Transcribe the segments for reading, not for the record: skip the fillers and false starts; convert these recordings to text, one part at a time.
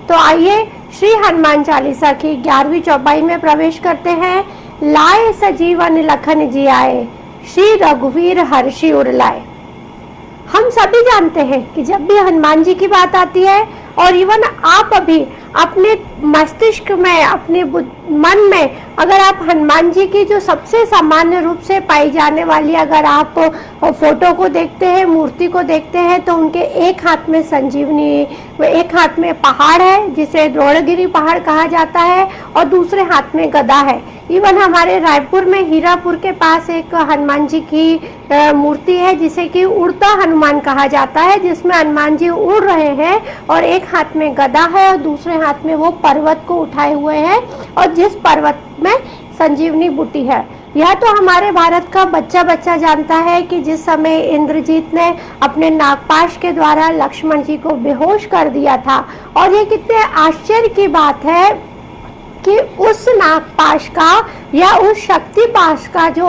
तो आइए श्री हनुमान चालीसा की 11वीं चौपाई में प्रवेश करते हैं। लाए सजीवन लखन जी आए, श्री रघुवीर हर्षि उर लाए। हम सभी जानते हैं कि जब भी हनुमान जी की बात आती है, और इवन आप अभी अपने मस्तिष्क में, अपने मन में अगर आप हनुमान जी की जो सबसे सामान्य रूप से पाई जाने वाली अगर आप फोटो को देखते हैं, मूर्ति को देखते हैं, तो उनके एक हाथ में संजीवनी, एक हाथ में पहाड़ है जिसे द्रोणगिरी पहाड़ कहा जाता है, और दूसरे हाथ में गदा है। इवन हमारे रायपुर में हीरापुर के पास एक हनुमान जी की मूर्ति है जिसे कि उड़ता हनुमान कहा जाता है, जिसमें हनुमान जी उड़ रहे हैं और एक हाथ में गदा है और दूसरे हाथ में वो पर्वत को उठाए हुए हैं, और जिस पर्वत में संजीवनी बूटी है। यह तो हमारे भारत का बच्चा बच्चा जानता है कि जिस समय इंद्रजीत ने अपने नागपाश के द्वारा लक्ष्मण जी को बेहोश कर दिया था, और ये कितने आश्चर्य की बात है कि उस नागपाश का या उस शक्ति पाश का जो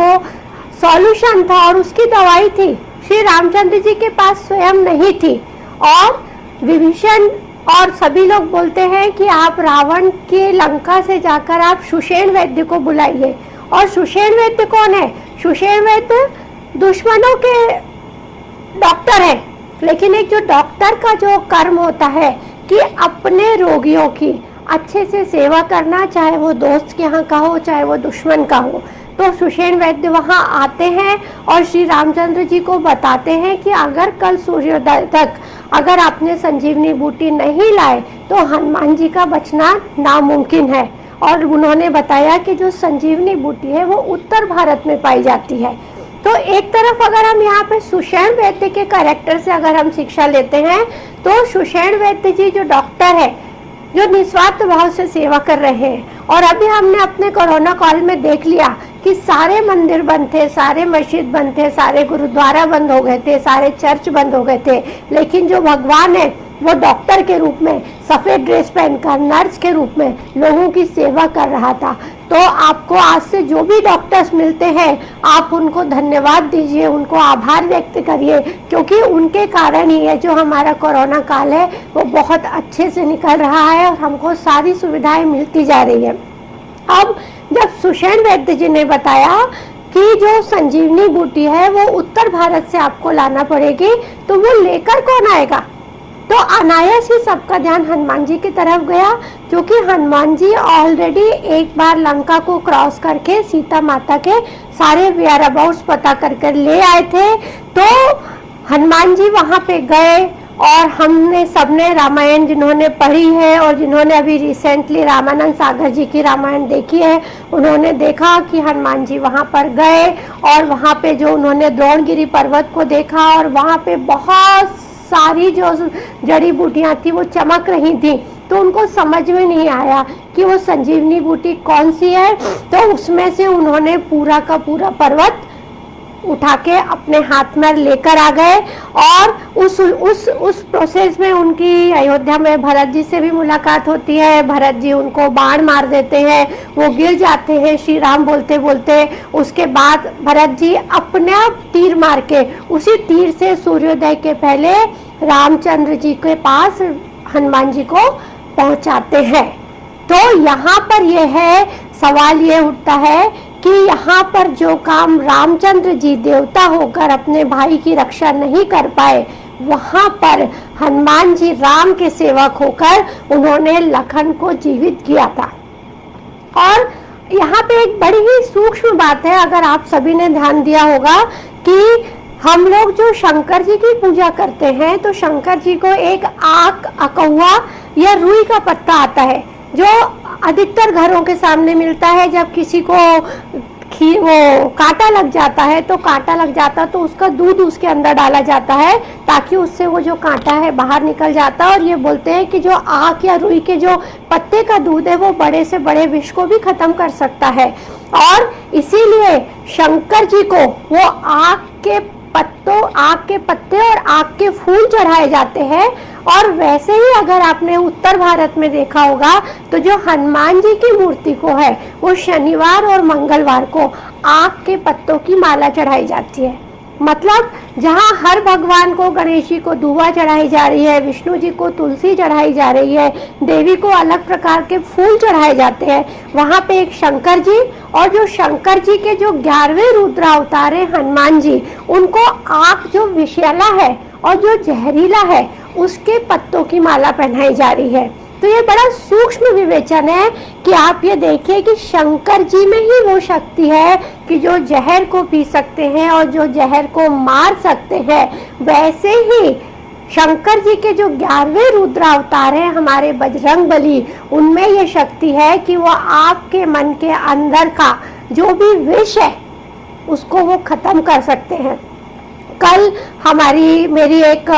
सॉल्यूशन था और उसकी दवाई थी, श्री रामचंद्र जी के पास स्वयं नहीं थी। और विभीषण और सभी लोग बोलते हैं कि आप रावण के लंका से जाकर आप सुषेण वैद्य को बुलाइए। और सुषेण वैद्य कौन है? सुषेण वैद्य दुश्मनों के डॉक्टर है, लेकिन एक जो डॉक्टर का जो कर्म होता है कि अपने रोगियों की अच्छे से सेवा करना, चाहे वो दोस्त के यहाँ का हो चाहे वो दुश्मन का हो। तो सुषेण वैद्य वहाँ आते हैं और श्री रामचंद्र जी को बताते हैं कि अगर कल सूर्योदय तक अगर आपने संजीवनी बूटी नहीं लाए तो हनुमान जी का बचना नामुमकिन है। और उन्होंने बताया कि जो संजीवनी बूटी है वो उत्तर भारत में पाई जाती है। तो एक तरफ अगर हम यहाँ पे सुषेण वैद्य के कैरेक्टर से अगर हम शिक्षा लेते हैं, तो सुषेण वैद्य जी जो डॉक्टर है, जो निस्वार्थ भाव से सेवा कर रहे हैं। और अभी हमने अपने कोरोना काल में देख लिया कि सारे मंदिर बंद थे, सारे मस्जिद बंद थे, सारे गुरुद्वारा बंद हो गए थे, सारे चर्च बंद हो गए थे, लेकिन जो भगवान है वो डॉक्टर के रूप में सफ़ेद ड्रेस पहनकर नर्स के रूप में लोगों की सेवा कर रहा था। तो आपको आज से जो भी डॉक्टर्स मिलते हैं, आप उनको धन्यवाद दीजिए, उनको आभार व्यक्त करिए, क्योंकि उनके कारण ही ये जो हमारा कोरोना काल है वो बहुत अच्छे से निकल रहा है और हमको सारी सुविधाएं मिलती जा रही है। अब जब सुषेण वैद्य जी ने बताया कि जो संजीवनी बूटी है वो उत्तर भारत से आपको लाना पड़ेगी, तो वो लेकर कौन आएगा? तो अनायास ही सबका ध्यान हनुमान जी की तरफ गया, क्योंकि हनुमान जी ऑलरेडी एक बार लंका को क्रॉस करके सीता माता के सारे वेयर अबाउट्स पता कर ले आए थे। तो हनुमान जी वहाँ पे गए, और हमने सबने रामायण जिन्होंने पढ़ी है और जिन्होंने अभी रिसेंटली रामानंद सागर जी की रामायण देखी है, उन्होंने देखा कि हनुमान जी वहाँ पर गए और वहाँ पे जो उन्होंने द्रोणगिरी पर्वत को देखा, और वहाँ पे बहुत सारी जो जड़ी बूटियाँ थी वो चमक रही थी। तो उनको समझ में नहीं आया कि वो संजीवनी बूटी कौन सी है। तो उसमें से उन्होंने पूरा का पूरा पर्वत उठा के अपने हाथ में लेकर आ गए, और उस प्रोसेस में उनकी अयोध्या में भरत जी से भी मुलाकात होती है। भरत जी उनको बाण मार देते हैं, वो गिर जाते हैं श्री राम बोलते बोलते। उसके बाद भरत जी अपने आप तीर मार के उसी तीर से सूर्योदय के पहले रामचंद्र जी के पास हनुमान जी को पहुंचाते हैं। तो यहाँ पर यह है, सवाल ये उठता है कि यहाँ पर जो काम रामचंद्र जी देवता होकर अपने भाई की रक्षा नहीं कर पाए, वहाँ पर हनुमान जी राम के सेवक होकर उन्होंने लखन को जीवित किया था। और यहाँ पे एक बड़ी ही सूक्ष्म बात है, अगर आप सभी ने ध्यान दिया होगा कि हम लोग जो शंकर जी की पूजा करते हैं, तो शंकर जी को एक आक, अकौआ या रुई का पत्ता आता है, जो अधिकतर घरों के सामने मिलता है। जब किसी को वो कांटा लग जाता है, तो कांटा लग जाता तो उसका दूध उसके अंदर डाला जाता है, ताकि उससे वो जो कांटा है बाहर निकल जाता है। और ये बोलते हैं कि जो आक या रुई के जो पत्ते का दूध है वो बड़े से बड़े विष को भी खत्म कर सकता है। और इसीलिए शंकर जी को वो आक के पत्ते और आक के फूल चढ़ाए जाते हैं। और वैसे ही अगर आपने उत्तर भारत में देखा होगा, तो जो हनुमान जी की मूर्ति को है वो शनिवार और मंगलवार को आक के पत्तों की माला चढ़ाई जाती है। मतलब जहाँ हर भगवान को, गणेश जी को धुआं चढ़ाई जा रही है, विष्णु जी को तुलसी चढ़ाई जा रही है, देवी को अलग प्रकार के फूल चढ़ाए जाते हैं, वहाँ पे एक शंकर जी, और जो शंकर जी के जो 11वें रुद्र अवतार है हनुमान जी, उनको आँख जो विषैला है और जो जहरीला है उसके पत्तों की माला पहनाई जा रही है। तो ये बड़ा सूक्ष्म विवेचन है कि आप ये देखिए कि शंकर जी में ही वो शक्ति है कि जो जहर को पी सकते हैं और जो जहर को मार सकते हैं। वैसे ही शंकर जी के जो 11वें रुद्र अवतार हैं हमारे बजरंगबली, उनमें ये शक्ति है कि वो आपके मन के अंदर का जो भी विष है उसको वो खत्म कर सकते हैं। कल मेरी एक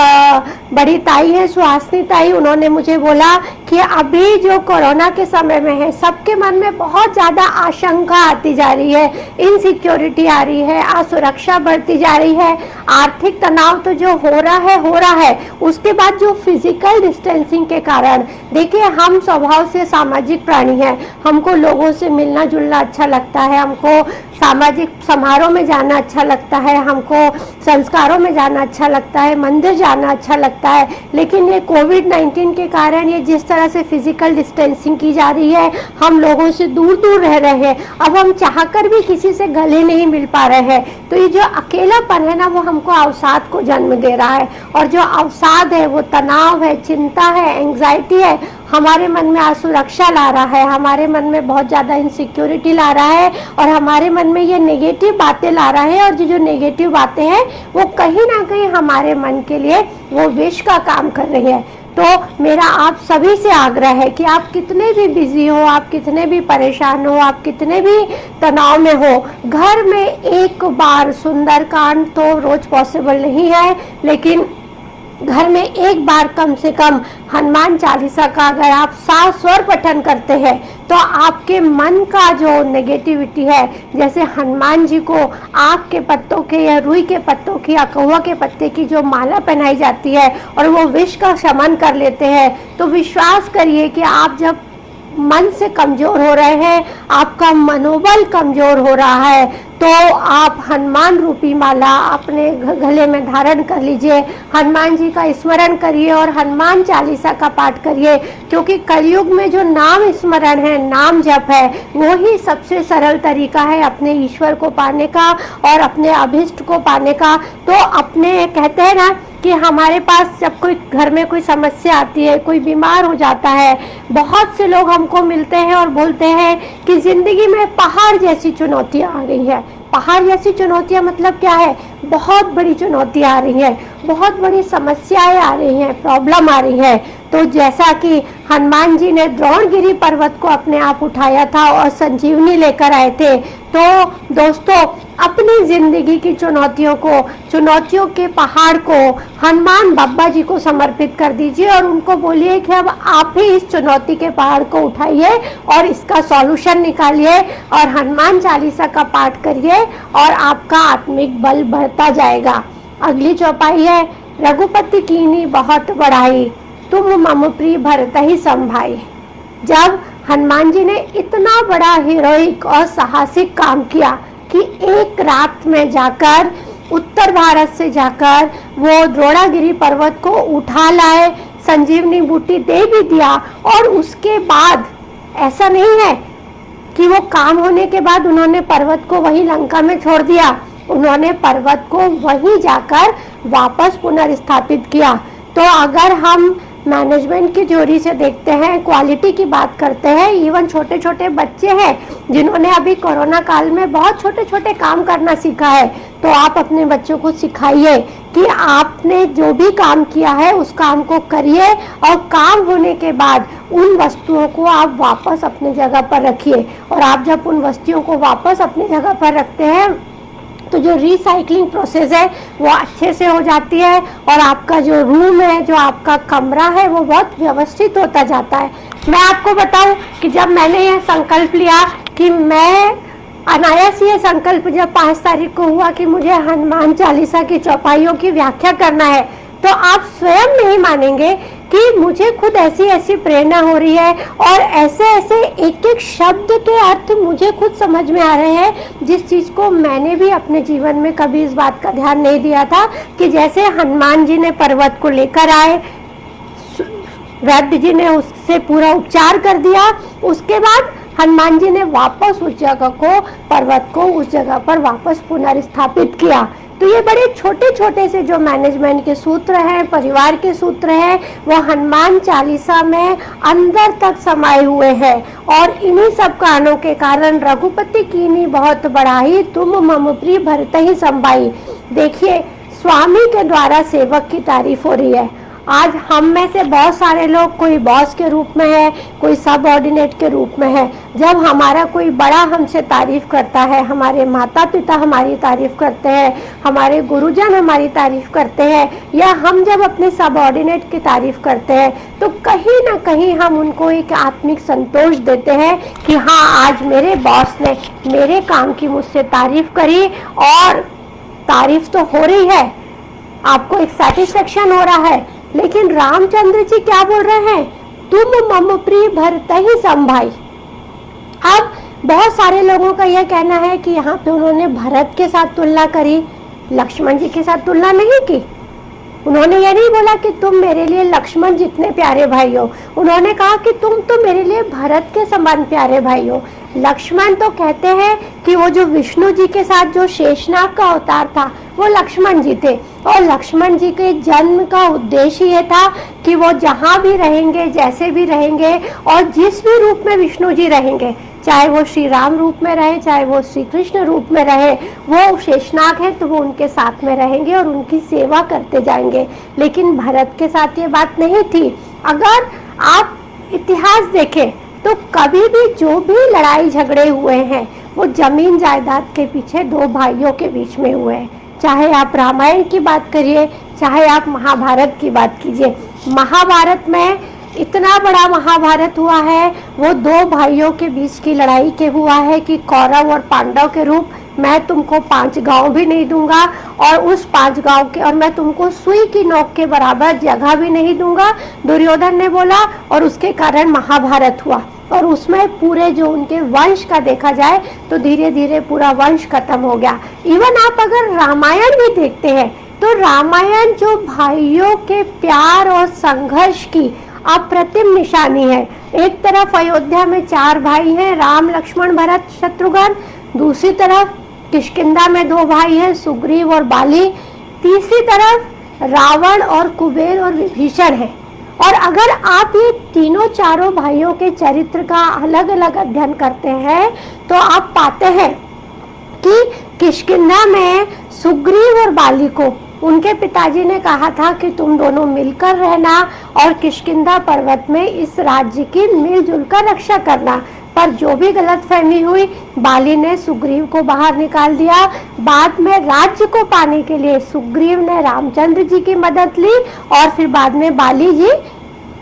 बड़ी ताई है, सुहासिनी ताई, उन्होंने मुझे बोला कि अभी जो कोरोना के समय में है, सबके मन में बहुत ज़्यादा आशंका आती जा रही है, इनसिक्योरिटी आ रही है, असुरक्षा बढ़ती जा रही है, आर्थिक तनाव तो जो हो रहा है, उसके बाद जो फिजिकल डिस्टेंसिंग के कारण, देखिए हम स्वभाव से सामाजिक प्राणी हैं, हमको लोगों से मिलना जुलना अच्छा लगता है, हमको सामाजिक समारोह में जाना अच्छा लगता है, हमको संस्कारों में जाना अच्छा लगता है, मंदिर जाना अच्छा लगता है। लेकिन ये कोविड-19 के कारण ये जिस तरह से फिजिकल डिस्टेंसिंग की जा रही है, हम लोगों से दूर दूर रह रहे हैं, अब हम चाहकर भी किसी से गले नहीं मिल पा रहे हैं। तो ये जो अकेलापन है ना, वो हमको अवसाद को जन्म दे रहा है, और जो अवसाद है वो तनाव है, चिंता है, एंग्जाइटी है, हमारे मन में असुरक्षा ला रहा है, हमारे मन में बहुत ज़्यादा इनसिक्योरिटी ला रहा है, और हमारे मन में ये नेगेटिव बातें ला रहा है। और जो नेगेटिव बातें हैं वो कहीं ना कहीं हमारे मन के लिए वो विष का काम कर रही है। तो मेरा आप सभी से आग्रह है कि आप कितने भी बिजी हो, आप कितने भी परेशान हो, आप कितने भी तनाव में हो, घर में एक बार सुंदरकांड तो रोज पॉसिबल नहीं है, लेकिन घर में एक बार कम से कम हनुमान चालीसा का अगर आप 7 स्वर पठन करते हैं तो आपके मन का जो नेगेटिविटी है, जैसे हनुमान जी को आँख के पत्तों के या रुई के पत्तों की या कौवा के पत्ते की जो माला पहनाई जाती है और वो विष का शमन कर लेते हैं, तो विश्वास करिए कि आप जब मन से कमजोर हो रहे हैं, आपका मनोबल कमजोर हो रहा है, तो आप हनुमान रूपी माला अपने गले में धारण कर लीजिए, हनुमान जी का स्मरण करिए और हनुमान चालीसा का पाठ करिए, क्योंकि कलयुग में जो नाम स्मरण है, नाम जप है, वो ही सबसे सरल तरीका है अपने ईश्वर को पाने का और अपने अभिष्ट को पाने का। तो अपने कहते हैं ना कि हमारे पास जब कोई घर में कोई समस्या आती है, कोई बीमार हो जाता है, बहुत से लोग हमको मिलते हैं और बोलते हैं कि जिंदगी में पहाड़ जैसी चुनौतियां आ गई है। पहाड़ जैसी चुनौतियां मतलब क्या है? बहुत बड़ी चुनौतियां आ रही हैं, बहुत बड़ी समस्याएं आ रही हैं, प्रॉब्लम आ रही है। तो जैसा कि हनुमान जी ने द्रोणगिरी पर्वत को अपने आप उठाया था और संजीवनी लेकर आए थे, तो दोस्तों अपनी जिंदगी की चुनौतियों के पहाड़ को हनुमान बाबा जी को समर्पित कर दीजिए और उनको बोलिए कि अब आप ही इस चुनौती के पहाड़ को उठाइए और इसका सॉल्यूशन निकालिए और हनुमान चालीसा का पाठ करिए और आपका आत्मिक बल बढ़ता जाएगा। अगली चौपाई है, रघुपति कीन्ही बहुत बड़ाई, तुम मम प्रिय भरत ही संभाई। जब हनुमान जी ने इतना बड़ा हीरोइक और साहसिक काम किया कि एक रात में जाकर उत्तर भारत से जाकर वो द्रोणागिरी पर्वत को उठा लाए, संजीवनी बूटी दे भी दिया, और उसके बाद ऐसा नहीं है कि वो काम होने के बाद उन्होंने पर्वत को वही लंका में छोड़ दिया, उन्होंने पर्वत को वहीं जाकर वापस पुनर्स्थापित किया। तो अगर हम मैनेजमेंट की जोरी से देखते हैं, क्वालिटी की बात करते हैं, इवन छोटे छोटे बच्चे हैं जिन्होंने अभी कोरोना काल में बहुत छोटे छोटे काम करना सीखा है, तो आप अपने बच्चों को सिखाइए कि आपने जो भी काम किया है उस काम को करिए और काम होने के बाद उन वस्तुओं को आप वापस अपनी जगह पर रखिए। और आप जब उन वस्तुओं को वापस अपनी जगह पर रखते हैं तो जो रिसाइकलिंग प्रोसेस है वो अच्छे से हो जाती है और आपका जो रूम है, जो आपका कमरा है, वो बहुत व्यवस्थित होता जाता है। मैं आपको बताऊं कि जब मैंने यह संकल्प लिया कि मैं अनायास ये संकल्प जब 5 तारीख को हुआ कि मुझे हनुमान चालीसा की चौपाइयों की व्याख्या करना है, तो आप स्वयं नहीं मानेंगे कि मुझे खुद ऐसी ऐसी प्रेरणा हो रही है और ऐसे ऐसे एक एक शब्द के अर्थ मुझे खुद समझ में आ रहे हैं, जिस चीज़ को मैंने भी अपने जीवन में कभी इस बात का ध्यान नहीं दिया था कि जैसे हनुमान जी ने पर्वत को लेकर आए, वैद्य जी ने उससे पूरा उपचार कर दिया, उसके बाद हनुमान जी ने वापस उस जगह को, पर्वत को उस जगह पर वापस पुनर्स्थापित किया। तो ये बड़े छोटे छोटे से जो मैनेजमेंट के सूत्र हैं, परिवार के सूत्र हैं, वो हनुमान चालीसा में अंदर तक समाये हुए हैं। और इन्हीं सब कारणों के कारण रघुपति कीन्ही बहुत बड़ाई, तुम मम प्रिय भरत ही संभाई। देखिए, स्वामी के द्वारा सेवक की तारीफ हो रही है। आज हम में से बहुत सारे लोग, कोई बॉस के रूप में है, कोई सबऑर्डिनेट के रूप में है। जब हमारा कोई बड़ा हमसे तारीफ करता है, हमारे माता पिता हमारी तारीफ करते हैं, हमारे गुरुजन हमारी तारीफ करते हैं, या हम जब अपने सबऑर्डिनेट की तारीफ करते हैं, तो कहीं ना कहीं हम उनको एक आत्मिक संतोष देते हैं कि हाँ, आज मेरे बॉस ने मेरे काम की मुझसे तारीफ करी, और तारीफ तो हो रही है, आपको एक सेटिस्फेक्शन हो रहा है। लेकिन रामचंद्र जी क्या बोल रहे हैं? तुम मम प्रिय भरत ही संभाई। अब बहुत सारे लोगों का यह कहना है कि यहाँ पे उन्होंने भरत के साथ तुलना करी, लक्ष्मण जी के साथ तुलना नहीं की। उन्होंने ये नहीं बोला कि तुम मेरे लिए लक्ष्मण जितने प्यारे भाई हो, उन्होंने कहा कि तुम तो मेरे लिए भरत के समान प्यारे भाई हो। लक्ष्मण तो कहते हैं कि वो जो विष्णु जी के साथ जो शेषनाग का अवतार था, वो लक्ष्मण जी थे, और लक्ष्मण जी के जन्म का उद्देश्य ये था कि वो जहाँ भी रहेंगे, जैसे भी रहेंगे, और जिस भी रूप में विष्णु जी रहेंगे, चाहे वो श्री राम रूप में रहे, चाहे वो श्री कृष्ण रूप में रहे, वो शेषनाग है तो वो उनके साथ में रहेंगे और उनकी सेवा करते जाएंगे। लेकिन भरत के साथ ये बात नहीं थी। अगर आप इतिहास देखें तो कभी भी जो भी लड़ाई झगड़े हुए हैं, वो जमीन जायदाद के पीछे दो भाइयों के बीच में हुए हैं। चाहे आप रामायण की बात करिए, चाहे आप महाभारत की बात कीजिए। महाभारत में इतना बड़ा महाभारत हुआ है, वो दो भाइयों के बीच की लड़ाई के हुआ है कि कौरव और पांडव के रूप, मैं तुमको 5 गांव भी नहीं दूंगा, और उस 5 गांव के, और मैं तुमको सुई की नोक के बराबर जगह भी नहीं दूंगा, दुर्योधन ने बोला, और उसके कारण महाभारत हुआ। और उसमें पूरे जो उनके वंश का देखा जाए तो धीरे धीरे पूरा वंश खत्म हो गया। इवन आप अगर रामायण भी देखते हैं तो रामायण जो भाइयों के प्यार और संघर्ष की अप्रतिम निशानी है। एक तरफ अयोध्या में 4 भाई हैं, राम लक्ष्मण भरत शत्रुघ्न, दूसरी तरफ किष्किंधा में 2 भाई हैं, सुग्रीव और बाली, तीसरी तरफ रावण और कुबेर और विभीषण है। और अगर आप ये तीनों चारों भाइयों के चरित्र का अलग अलग अध्ययन करते हैं तो आप पाते हैं कि किष्किंधा में सुग्रीव और बाली को उनके पिताजी ने कहा था कि तुम दोनों मिलकर रहना और किष्किंधा पर्वत में इस राज्य की मिलजुल कर रक्षा करना। पर जो भी गलतफहमी हुई, बाली ने सुग्रीव को बाहर निकाल दिया। बाद में राज्य को पाने के लिए सुग्रीव ने रामचंद्र जी की मदद ली, और फिर बाद में बाली जी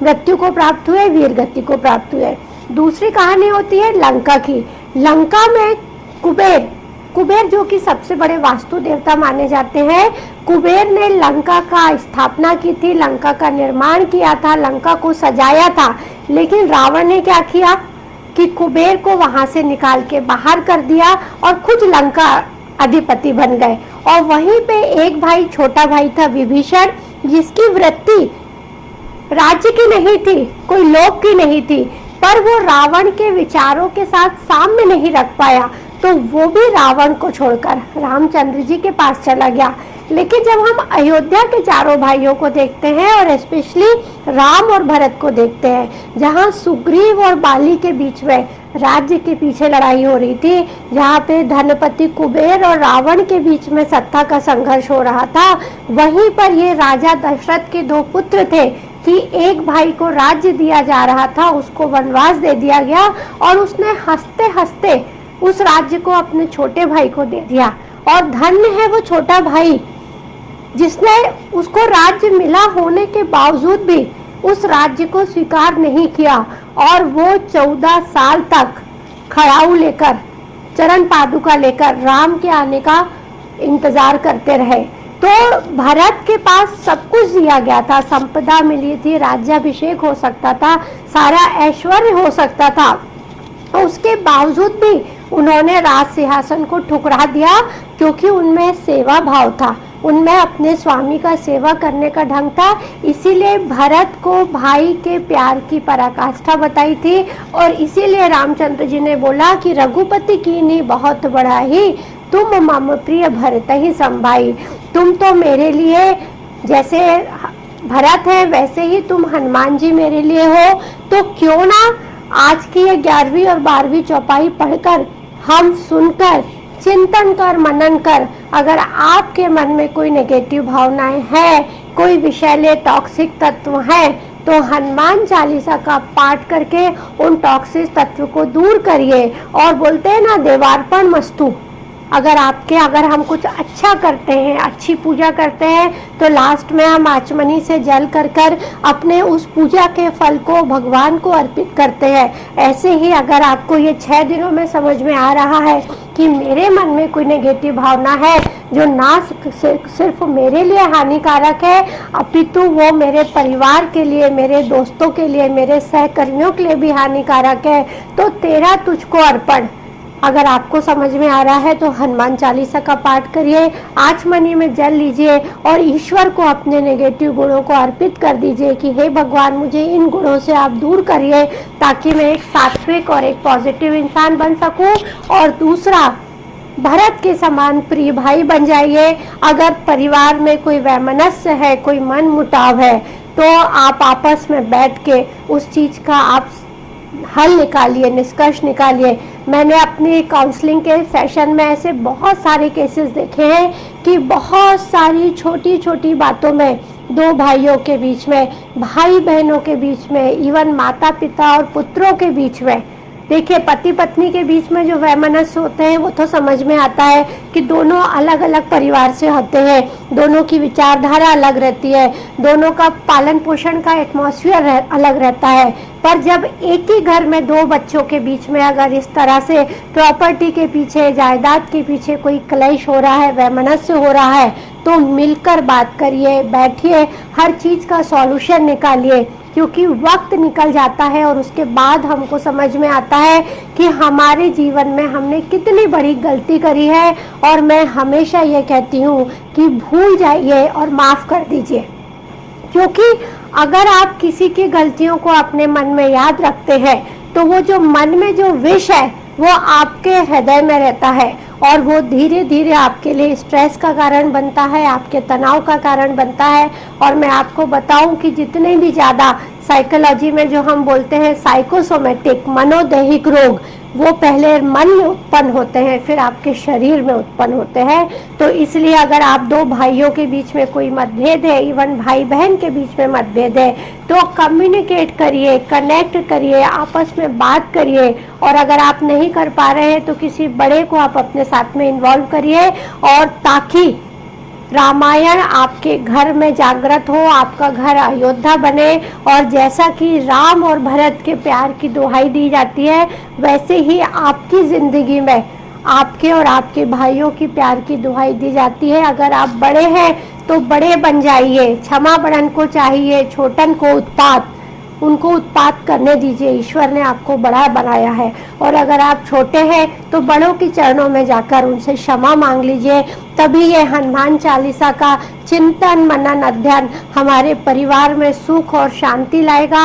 मृत्यु को प्राप्त हुए, वीर गति को प्राप्त हुए। दूसरी कहानी होती है लंका की। लंका में कुबेर जो कि सबसे बड़े वास्तु देवता माने जाते हैं, कुबेर ने लंका का स्थापना की थी, लंका का निर्माण किया था, लंका को सजाया था। लेकिन रावण ने क्या किया कि कुबेर को वहां से निकाल के बाहर कर दिया और खुद लंका अधिपति बन गए। और वहीं पे एक भाई, छोटा भाई था विभीषण, जिसकी वृत्ति राज्य की नहीं थी, कोई लोक की नहीं थी, पर वो रावण के विचारों के साथ सामने नहीं रख पाया, तो वो भी रावण को छोड़कर रामचंद्र जी के पास चला गया। लेकिन जब हम अयोध्या के चारों भाइयों को देखते हैं, और स्पेशली राम और भरत को देखते हैं, जहाँ सुग्रीव और बाली के बीच में राज्य के पीछे लड़ाई हो रही थी, जहाँ पे धनपति कुबेर और रावण के बीच में सत्ता का संघर्ष हो रहा था, वहीं पर ये राजा दशरथ के 2 पुत्र थे कि एक भाई को राज्य दिया जा रहा था, उसको वनवास दे दिया गया, और उसने हंसते हंसते उस राज्य को अपने छोटे भाई को दे दिया। और धन्य है वो छोटा भाई जिसने, उसको राज्य मिला होने के बावजूद भी उस राज्य को स्वीकार नहीं किया, और वो 14 साल तक खड़ाऊ लेकर, चरण पादुका लेकर राम के आने का इंतजार करते रहे। तो भरत के पास सब कुछ दिया गया था, संपदा मिली थी, राज्याभिषेक हो सकता था, सारा ऐश्वर्य हो सकता था, और उसके बावजूद भी उन्होंने राज सिंहासन को ठुकरा दिया, क्योंकि उनमें सेवा भाव था, उनमें अपने स्वामी का सेवा करने का ढंग था। इसीलिए भरत को भाई के प्यार की पराकाष्ठा बताई थी, और इसीलिए रामचंद्र जी ने बोला कि रघुपति की नहीं बहुत बड़ा ही, तुम मम प्रिय भरत ही संभाई। तुम तो मेरे लिए जैसे भरत है वैसे ही तुम हनुमान जी मेरे लिए हो। तो क्यों ना आज की ये 11वीं और 12वीं चौपाई पढ़कर, हम सुनकर, चिंतन कर, मनन कर, अगर आपके मन में कोई नेगेटिव भावनाएं हैं, कोई विषैले टॉक्सिक तत्व हैं, तो हनुमान चालीसा का पाठ करके उन टॉक्सिक तत्व को दूर करिए। और बोलते हैं ना, देवार्पण मस्तु, अगर हम कुछ अच्छा करते हैं, अच्छी पूजा करते हैं, तो लास्ट में हम आचमनी से जल कर अपने उस पूजा के फल को भगवान को अर्पित करते हैं। ऐसे ही अगर आपको ये 6 दिनों में समझ में आ रहा है कि मेरे मन में कोई नेगेटिव भावना है जो ना सिर्फ मेरे लिए हानिकारक है, अपितु वो मेरे परिवार के लिए, मेरे दोस्तों के लिए, मेरे सहकर्मियों के लिए भी हानिकारक है, तो तेरा तुझको अर्पण। अगर आपको समझ में आ रहा है तो हनुमान चालीसा का पाठ करिए, आचमनी में जल लीजिए और ईश्वर को अपने नेगेटिव गुणों को अर्पित कर दीजिए कि हे भगवान, मुझे इन गुणों से आप दूर करिए, ताकि मैं एक सात्विक और एक पॉजिटिव इंसान बन सकूं। और दूसरा, भरत के समान प्रिय भाई बन जाइए। अगर परिवार में कोई वैमनस्य है, कोई मन मुटाव है, तो आप आपस में बैठ के उस चीज का आप हल निकालिए, निष्कर्ष निकालिए। मैंने अपनी काउंसलिंग के सेशन में ऐसे बहुत सारे केसेस देखे हैं कि बहुत सारी छोटी छोटी बातों में, दो भाइयों के बीच में, भाई बहनों के बीच में, इवन माता पिता और पुत्रों के बीच में, देखिए पति पत्नी के बीच में जो वैमनस्य होते हैं वो तो समझ में आता है कि दोनों अलग अलग परिवार से होते हैं, दोनों की विचारधारा अलग रहती है, दोनों का पालन पोषण का एटमॉस्फेयर अलग रहता है। पर जब एक ही घर में दो बच्चों के बीच में अगर इस तरह से प्रॉपर्टी के पीछे, जायदाद के पीछे कोई क्लेश हो रहा है, वैमनस्य हो रहा है, तो मिलकर बात करिए, बैठिए, हर चीज का सॉल्यूशन निकालिए। क्योंकि वक्त निकल जाता है और उसके बाद हमको समझ में आता है कि हमारे जीवन में हमने कितनी बड़ी गलती करी है। और मैं हमेशा ये कहती हूँ कि भूल जाइए और माफ कर दीजिए, क्योंकि अगर आप किसी की गलतियों को अपने मन में याद रखते हैं तो वो जो मन में जो विष है वो आपके हृदय में रहता है, और वो धीरे धीरे आपके लिए स्ट्रेस का कारण बनता है, आपके तनाव का कारण बनता है। और मैं आपको बताऊं कि जितने भी ज़्यादा साइकोलॉजी में जो हम बोलते हैं साइकोसोमेटिक, मनोदैहिक रोग, वो पहले मन में उत्पन्न होते हैं, फिर आपके शरीर में उत्पन्न होते हैं। तो इसलिए अगर आप दो भाइयों के बीच में कोई मतभेद है, इवन भाई बहन के बीच में मतभेद है, तो कम्युनिकेट करिए, कनेक्ट करिए, आपस में बात करिए। और अगर आप नहीं कर पा रहे हैं तो किसी बड़े को आप अपने साथ में इन्वॉल्व करिए, और ताकि रामायण आपके घर में जागृत हो, आपका घर अयोध्या बने। और जैसा कि राम और भरत के प्यार की दुहाई दी जाती है, वैसे ही आपकी ज़िंदगी में आपके और आपके भाइयों की प्यार की दुहाई दी जाती है। अगर आप बड़े हैं तो बड़े बन जाइए, क्षमा बड़न को चाहिए, छोटन को उत्पात, उनको उत्पात करने दीजिए। ईश्वर ने आपको बड़ा बनाया है। और अगर आप छोटे हैं तो बड़ों के चरणों में जाकर उनसे क्षमा मांग लीजिए। तभी ये हनुमान चालीसा का चिंतन, मनन, अध्ययन हमारे परिवार में सुख और शांति लाएगा।